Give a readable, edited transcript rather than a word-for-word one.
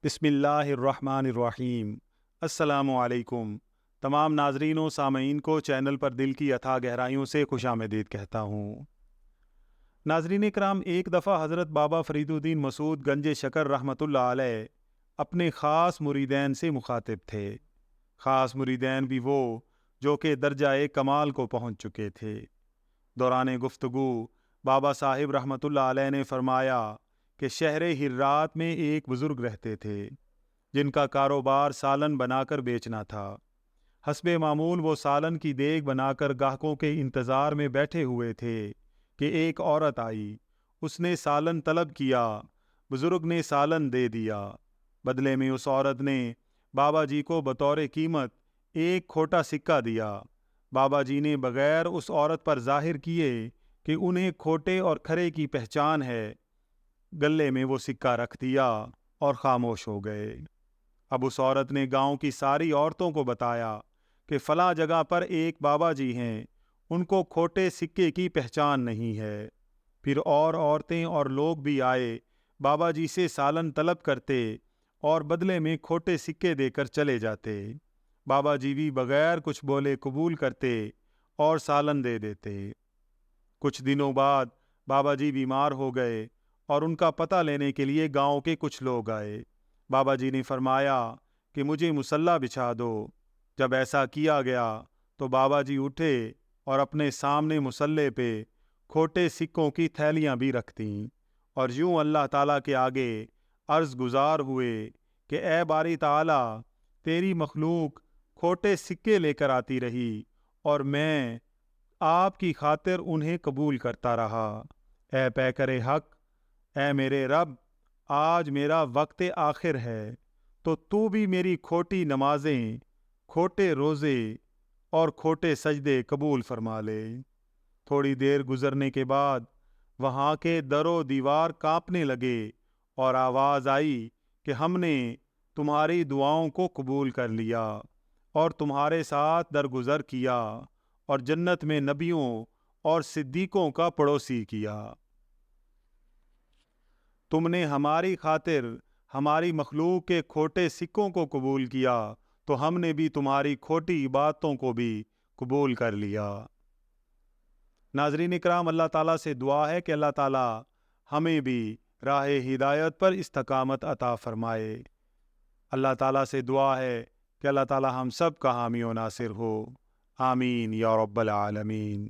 بسم اللہ الرحمن الرحیم۔ السلام علیکم۔ تمام ناظرین و سامعین کو چینل پر دل کی اتھاہ گہرائیوں سے خوش آمدید کہتا ہوں۔ ناظرین کرام، ایک دفعہ حضرت بابا فرید الدین مسعود گنج شکر رحمۃ اللہ علیہ اپنے خاص مریدین سے مخاطب تھے۔ خاص مریدین بھی وہ جو کہ درجہ کمال کو پہنچ چکے تھے۔ دوران گفتگو بابا صاحب رحمۃ اللہ علیہ نے فرمایا کہ شہر ہرات میں ایک بزرگ رہتے تھے جن کا کاروبار سالن بنا کر بیچنا تھا۔ حسب معمول وہ سالن کی دیگ بنا کر گاہکوں کے انتظار میں بیٹھے ہوئے تھے کہ ایک عورت آئی۔ اس نے سالن طلب کیا، بزرگ نے سالن دے دیا۔ بدلے میں اس عورت نے بابا جی کو بطور قیمت ایک کھوٹا سکہ دیا۔ بابا جی نے بغیر اس عورت پر ظاہر کیے کہ انہیں کھوٹے اور کھرے کی پہچان ہے، گلے میں وہ سکہ رکھ دیا اور خاموش ہو گئے۔ اب اس عورت نے گاؤں کی ساری عورتوں کو بتایا کہ فلاں جگہ پر ایک بابا جی ہیں، ان کو کھوٹے سکے کی پہچان نہیں ہے۔ پھر اور عورتیں اور لوگ بھی آئے، بابا جی سے سالن طلب کرتے اور بدلے میں کھوٹے سکے دے کر چلے جاتے۔ بابا جی بھی بغیر کچھ بولے قبول کرتے اور سالن دے دیتے۔ کچھ دنوں بعد بابا جی بیمار ہو گئے اور ان کا پتہ لینے کے لیے گاؤں کے کچھ لوگ آئے۔ بابا جی نے فرمایا کہ مجھے مصلی بچھا دو۔ جب ایسا کیا گیا تو بابا جی اٹھے اور اپنے سامنے مصلی پہ کھوٹے سکوں کی تھیلیاں بھی رکھ دیں اور یوں اللہ تعالیٰ کے آگے عرض گزار ہوئے کہ اے باری تعالیٰ، تیری مخلوق کھوٹے سکے لے کر آتی رہی اور میں آپ کی خاطر انہیں قبول کرتا رہا۔ اے پیکر حق، اے میرے رب، آج میرا وقت آخر ہے تو بھی میری کھوٹی نمازیں، کھوٹے روزے اور کھوٹے سجدے قبول فرما لے۔ تھوڑی دیر گزرنے کے بعد وہاں کے در و دیوار کانپنے لگے اور آواز آئی کہ ہم نے تمہاری دعاؤں کو قبول کر لیا اور تمہارے ساتھ درگزر کیا اور جنت میں نبیوں اور صدیقوں کا پڑوسی کیا۔ تم نے ہماری خاطر ہماری مخلوق کے کھوٹے سکوں کو قبول کیا تو ہم نے بھی تمہاری کھوٹی عبادتوں کو بھی قبول کر لیا۔ ناظرین اکرام، اللہ تعالیٰ سے دعا ہے کہ اللہ تعالیٰ ہمیں بھی راہ ہدایت پر استقامت عطا فرمائے۔ اللہ تعالیٰ سے دعا ہے کہ اللہ تعالیٰ ہم سب کا حامی و ناصر ہو۔ آمین یا رب العالمین۔